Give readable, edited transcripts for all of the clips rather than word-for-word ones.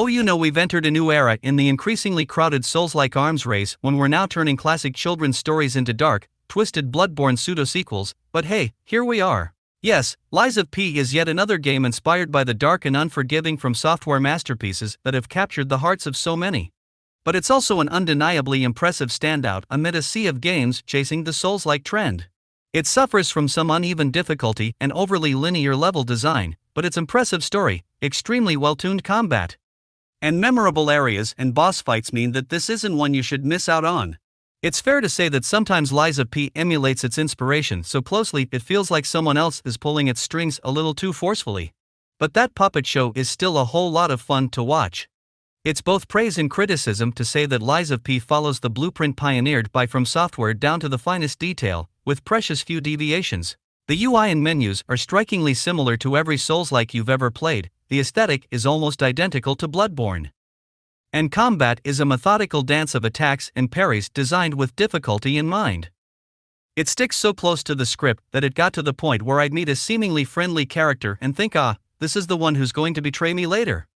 Oh, we've entered a new era in the increasingly crowded Souls-like arms race when we're now turning classic children's stories into dark, twisted Bloodborne pseudo-sequels, but hey, here we are. Yes, Lies of P is yet another game inspired by the dark and unforgiving from software masterpieces that have captured the hearts of so many. But it's also an undeniably impressive standout amid a sea of games chasing the Souls-like trend. It suffers from some uneven difficulty and overly linear level design, but its impressive story, extremely well-tuned combat, and memorable areas and boss fights mean that this isn't one you should miss out on. It's fair to say that sometimes Lies of P emulates its inspiration so closely it feels like someone else is pulling its strings a little too forcefully. But that puppet show is still a whole lot of fun to watch. It's both praise and criticism to say that Lies of P follows the blueprint pioneered by From Software down to the finest detail, with precious few deviations. The UI and menus are strikingly similar to every Souls-like you've ever played, the aesthetic is almost identical to Bloodborne. And combat is a methodical dance of attacks and parries designed with difficulty in mind. It sticks so close to the script that it got to the point where I'd meet a seemingly friendly character and think, this is the one who's going to betray me later.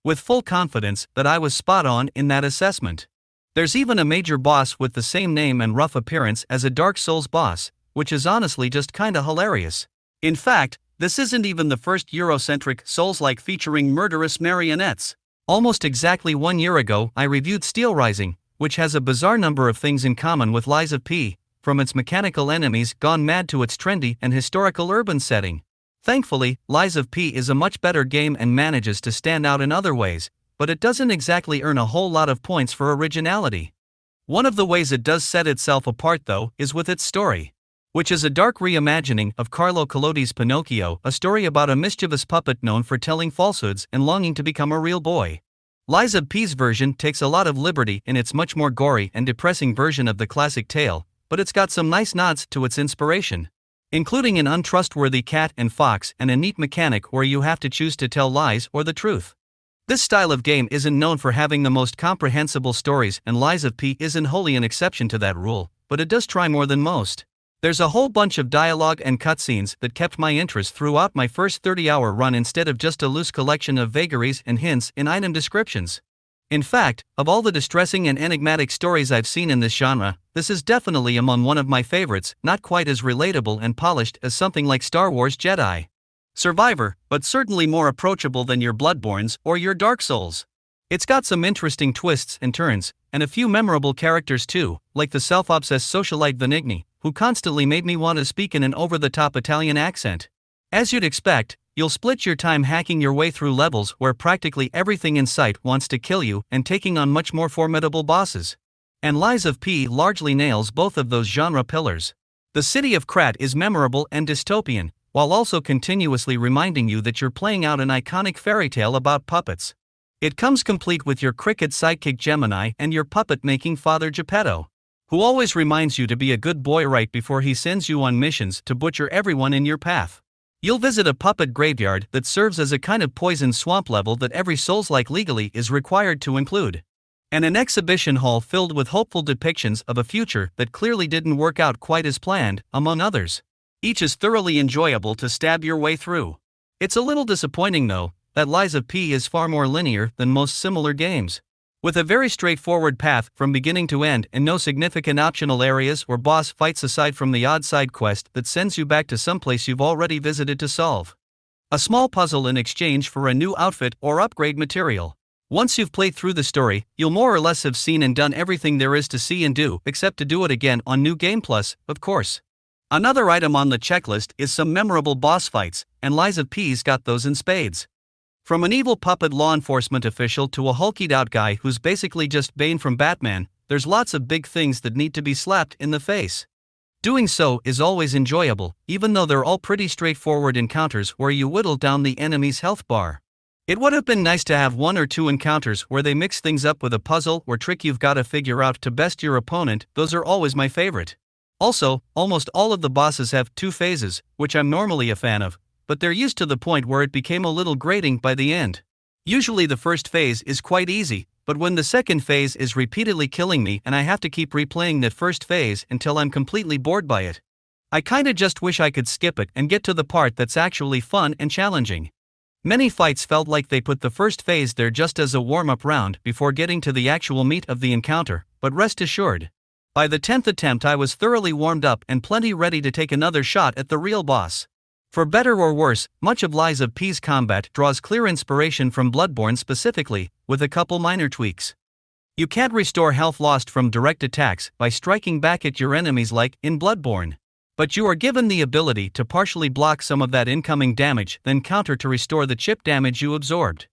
With full confidence that I was spot on in that assessment. There's even a major boss with the same name and rough appearance as a Dark Souls boss, which is honestly just kinda hilarious. In fact, this isn't even the first Eurocentric Souls-like featuring murderous marionettes. Almost exactly 1 year ago, I reviewed Steel Rising, which has a bizarre number of things in common with Lies of P, from its mechanical enemies gone mad to its trendy and historical urban setting. Thankfully, Lies of P is a much better game and manages to stand out in other ways, but it doesn't exactly earn a whole lot of points for originality. One of the ways it does set itself apart, though, is with its story, which is a dark reimagining of Carlo Collodi's Pinocchio, a story about a mischievous puppet known for telling falsehoods and longing to become a real boy. Lies of P's version takes a lot of liberty in its much more gory and depressing version of the classic tale, but it's got some nice nods to its inspiration, including an untrustworthy cat and fox and a neat mechanic where you have to choose to tell lies or the truth. This style of game isn't known for having the most comprehensible stories, and Lies of P isn't wholly an exception to that rule, but it does try more than most. There's a whole bunch of dialogue and cutscenes that kept my interest throughout my first 30-hour run instead of just a loose collection of vagaries and hints in item descriptions. In fact, of all the distressing and enigmatic stories I've seen in this genre, this is definitely among one of my favorites, not quite as relatable and polished as something like Star Wars Jedi Survivor, but certainly more approachable than your Bloodborns or your Dark Souls. It's got some interesting twists and turns, and a few memorable characters too, like the self-obsessed socialite Venigni, who constantly made me want to speak in an over-the-top Italian accent. As you'd expect, you'll split your time hacking your way through levels where practically everything in sight wants to kill you and taking on much more formidable bosses. And Lies of P largely nails both of those genre pillars. The city of Krat is memorable and dystopian, while also continuously reminding you that you're playing out an iconic fairy tale about puppets. It comes complete with your cricket sidekick Gemini and your puppet-making father Geppetto, who always reminds you to be a good boy right before he sends you on missions to butcher everyone in your path. You'll visit a puppet graveyard that serves as a kind of poison swamp level that every Souls-like legally is required to include, and an exhibition hall filled with hopeful depictions of a future that clearly didn't work out quite as planned, among others. Each is thoroughly enjoyable to stab your way through. It's a little disappointing, though, that Lies of P is far more linear than most similar games, with a very straightforward path from beginning to end and no significant optional areas or boss fights aside from the odd side quest that sends you back to someplace you've already visited to solve a small puzzle in exchange for a new outfit or upgrade material. Once you've played through the story, you'll more or less have seen and done everything there is to see and do, except to do it again on New Game Plus, of course. Another item on the checklist is some memorable boss fights, and Lies of P's got those in spades. From an evil puppet law enforcement official to a hulkied-out guy who's basically just Bane from Batman, there's lots of big things that need to be slapped in the face. Doing so is always enjoyable, even though they're all pretty straightforward encounters where you whittle down the enemy's health bar. It would have been nice to have one or two encounters where they mix things up with a puzzle or trick you've got to figure out to best your opponent. Those are always my favorite. Also, almost all of the bosses have 2 phases, which I'm normally a fan of, but they're used to the point where it became a little grating by the end. Usually the first phase is quite easy, but when the second phase is repeatedly killing me and I have to keep replaying the first phase until I'm completely bored by it, I kinda just wish I could skip it and get to the part that's actually fun and challenging. Many fights felt like they put the first phase there just as a warm-up round before getting to the actual meat of the encounter, but rest assured, by the 10th attempt I was thoroughly warmed up and plenty ready to take another shot at the real boss. For better or worse, much of Lies of P's combat draws clear inspiration from Bloodborne specifically, with a couple minor tweaks. You can't restore health lost from direct attacks by striking back at your enemies like in Bloodborne. But you are given the ability to partially block some of that incoming damage, then counter to restore the chip damage you absorbed.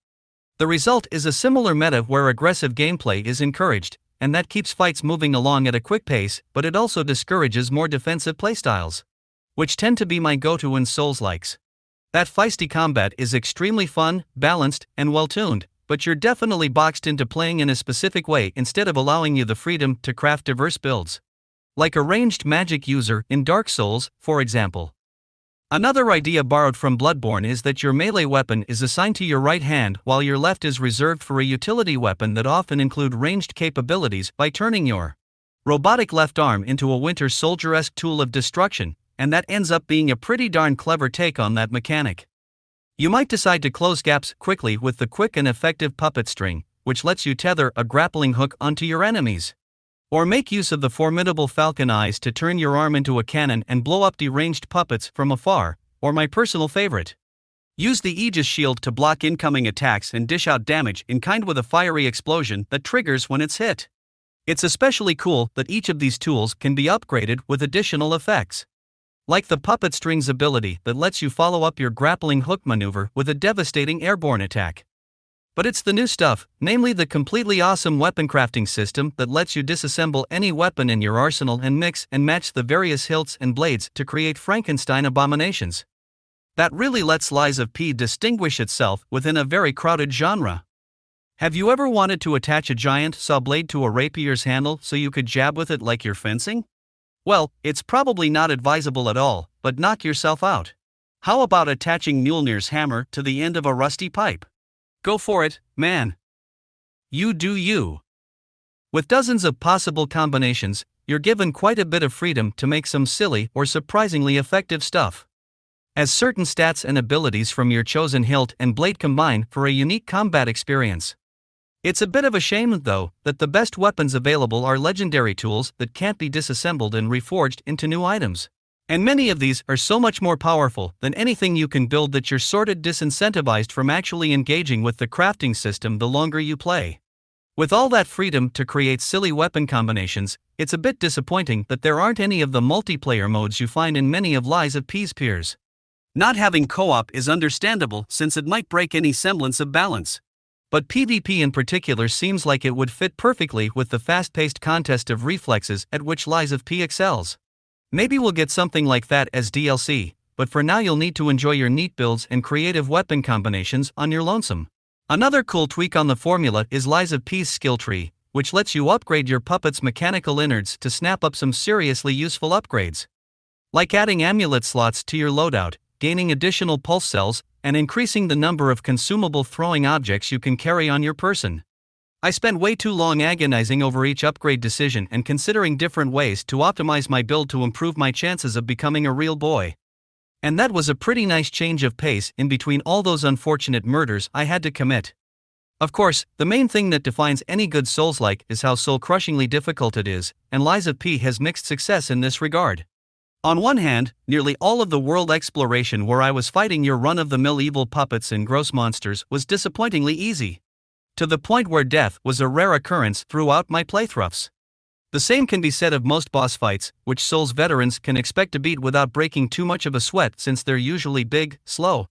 The result is a similar meta where aggressive gameplay is encouraged, and that keeps fights moving along at a quick pace, but it also discourages more defensive playstyles, which tend to be my go-to in Souls-likes. That feisty combat is extremely fun, balanced, and well-tuned, but you're definitely boxed into playing in a specific way instead of allowing you the freedom to craft diverse builds. Like a ranged magic user in Dark Souls, for example. Another idea borrowed from Bloodborne is that your melee weapon is assigned to your right hand while your left is reserved for a utility weapon that often include ranged capabilities by turning your robotic left arm into a Winter Soldier-esque tool of destruction, and that ends up being a pretty darn clever take on that mechanic. You might decide to close gaps quickly with the quick and effective puppet string, which lets you tether a grappling hook onto your enemies. Or make use of the formidable falcon eyes to turn your arm into a cannon and blow up deranged puppets from afar, or my personal favorite, use the Aegis shield to block incoming attacks and dish out damage in kind with a fiery explosion that triggers when it's hit. It's especially cool that each of these tools can be upgraded with additional effects. Like the puppet string's ability that lets you follow up your grappling hook maneuver with a devastating airborne attack. But it's the new stuff, namely the completely awesome weapon crafting system that lets you disassemble any weapon in your arsenal and mix and match the various hilts and blades to create Frankenstein abominations. That really lets Lies of P distinguish itself within a very crowded genre. Have you ever wanted to attach a giant saw blade to a rapier's handle so you could jab with it like you're fencing? Well, it's probably not advisable at all, but knock yourself out. How about attaching Mjolnir's hammer to the end of a rusty pipe? Go for it, man. You do you. With dozens of possible combinations, you're given quite a bit of freedom to make some silly or surprisingly effective stuff. As certain stats and abilities from your chosen hilt and blade combine for a unique combat experience. It's a bit of a shame, though, that the best weapons available are legendary tools that can't be disassembled and reforged into new items. And many of these are so much more powerful than anything you can build that you're sort of disincentivized from actually engaging with the crafting system the longer you play. With all that freedom to create silly weapon combinations, it's a bit disappointing that there aren't any of the multiplayer modes you find in many of Lies of P's peers. Not having co-op is understandable since it might break any semblance of balance. But PvP in particular seems like it would fit perfectly with the fast-paced contest of reflexes at which Lies of P excels. Maybe we'll get something like that as DLC, but for now you'll need to enjoy your neat builds and creative weapon combinations on your lonesome. Another cool tweak on the formula is Lies of P's skill tree, which lets you upgrade your puppet's mechanical innards to snap up some seriously useful upgrades. Like adding amulet slots to your loadout, gaining additional pulse cells, and increasing the number of consumable throwing objects you can carry on your person. I spent way too long agonizing over each upgrade decision and considering different ways to optimize my build to improve my chances of becoming a real boy. And that was a pretty nice change of pace in between all those unfortunate murders I had to commit. Of course, the main thing that defines any good Souls-like is how soul-crushingly difficult it is, and Lies of P has mixed success in this regard. On one hand, nearly all of the world exploration where I was fighting your run-of-the-mill evil puppets and gross monsters was disappointingly easy. To the point where death was a rare occurrence throughout my playthroughs. The same can be said of most boss fights, which Souls veterans can expect to beat without breaking too much of a sweat since they're usually big, slow,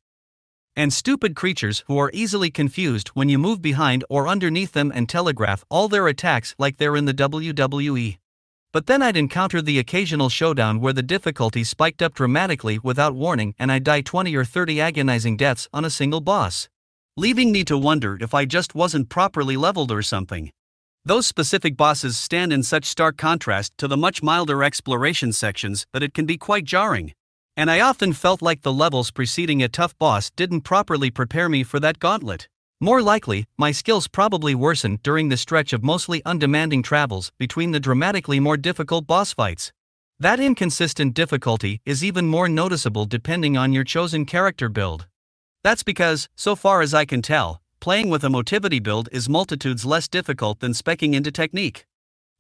and stupid creatures who are easily confused when you move behind or underneath them and telegraph all their attacks like they're in the WWE. But then I'd encounter the occasional showdown where the difficulty spiked up dramatically without warning and I'd die 20 or 30 agonizing deaths on a single boss, leaving me to wonder if I just wasn't properly leveled or something. Those specific bosses stand in such stark contrast to the much milder exploration sections that it can be quite jarring. And I often felt like the levels preceding a tough boss didn't properly prepare me for that gauntlet. More likely, my skills probably worsened during the stretch of mostly undemanding travels between the dramatically more difficult boss fights. That inconsistent difficulty is even more noticeable depending on your chosen character build. That's because, so far as I can tell, playing with a motivity build is multitudes less difficult than speccing into technique.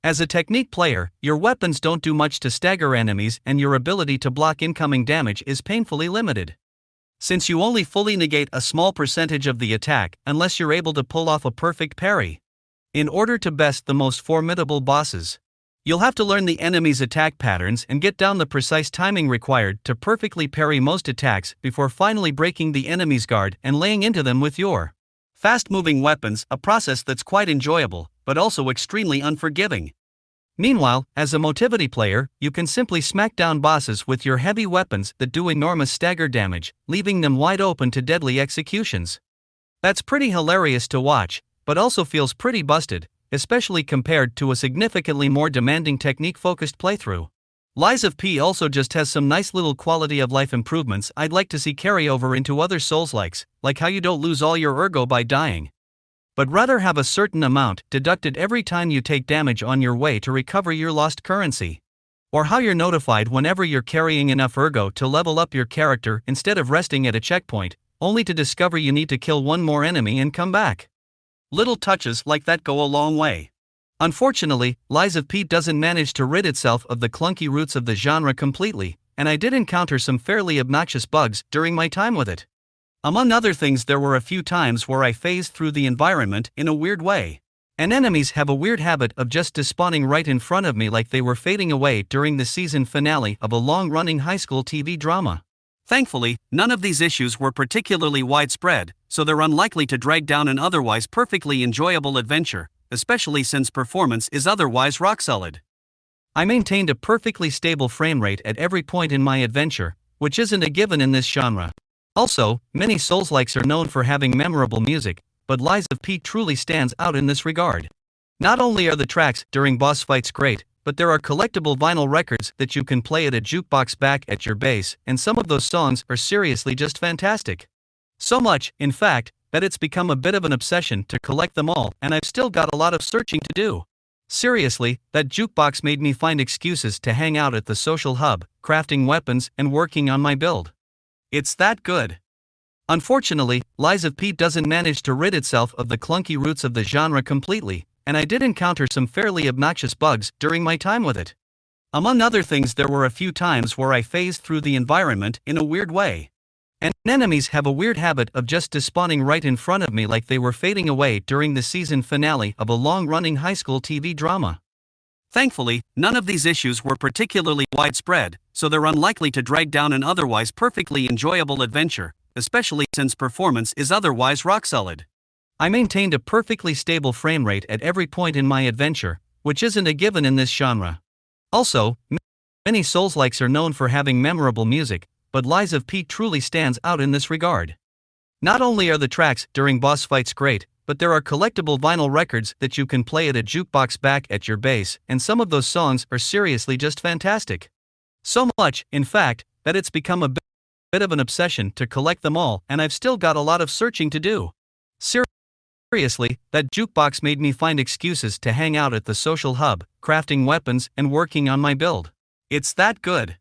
As a technique player, your weapons don't do much to stagger enemies and your ability to block incoming damage is painfully limited. Since you only fully negate a small percentage of the attack unless you're able to pull off a perfect parry. In order to best the most formidable bosses, you'll have to learn the enemy's attack patterns and get down the precise timing required to perfectly parry most attacks before finally breaking the enemy's guard and laying into them with your fast-moving weapons, a process that's quite enjoyable, but also extremely unforgiving. Meanwhile, as a motivity player, you can simply smack down bosses with your heavy weapons that do enormous stagger damage, leaving them wide open to deadly executions. That's pretty hilarious to watch, but also feels pretty busted, especially compared to a significantly more demanding technique-focused playthrough. Lies of P also just has some nice little quality of life improvements I'd like to see carry over into other Souls-likes, like how you don't lose all your ergo by dying, but rather have a certain amount deducted every time you take damage on your way to recover your lost currency. Or how you're notified whenever you're carrying enough ergo to level up your character instead of resting at a checkpoint, only to discover you need to kill one more enemy and come back. Little touches like that go a long way. Unfortunately, Lies of P doesn't manage to rid itself of the clunky roots of the genre completely, and I did encounter some fairly obnoxious bugs during my time with it. Among other things, there were a few times where I phased through the environment in a weird way. And enemies have a weird habit of just despawning right in front of me like they were fading away during the season finale of a long-running high school TV drama. Thankfully, none of these issues were particularly widespread, so they're unlikely to drag down an otherwise perfectly enjoyable adventure, especially since performance is otherwise rock solid. I maintained a perfectly stable frame rate at every point in my adventure, which isn't a given in this genre. Also, many Souls-likes are known for having memorable music, but Lies of P truly stands out in this regard. Not only are the tracks during boss fights great, but there are collectible vinyl records that you can play at a jukebox back at your base, and some of those songs are seriously just fantastic. So much, in fact, that it's become a bit of an obsession to collect them all, and I've still got a lot of searching to do. Seriously, that jukebox made me find excuses to hang out at the social hub, crafting weapons and working on my build. It's that good. Unfortunately, Lies of P doesn't manage to rid itself of the clunky roots of the genre completely, and I did encounter some fairly obnoxious bugs during my time with it. Among other things, there were a few times where I phased through the environment in a weird way. And enemies have a weird habit of just despawning right in front of me like they were fading away during the season finale of a long-running high school TV drama. Thankfully, none of these issues were particularly widespread, so they're unlikely to drag down an otherwise perfectly enjoyable adventure, especially since performance is otherwise rock solid. I maintained a perfectly stable frame rate at every point in my adventure, which isn't a given in this genre. Also, many Souls-likes are known for having memorable music, but Lies of P truly stands out in this regard. Not only are the tracks during boss fights great, but there are collectible vinyl records that you can play at a jukebox back at your base, and some of those songs are seriously just fantastic. So much, in fact, that it's become a bit of an obsession to collect them all, and I've still got a lot of searching to do. Seriously, that jukebox made me find excuses to hang out at the social hub, crafting weapons and working on my build. It's that good.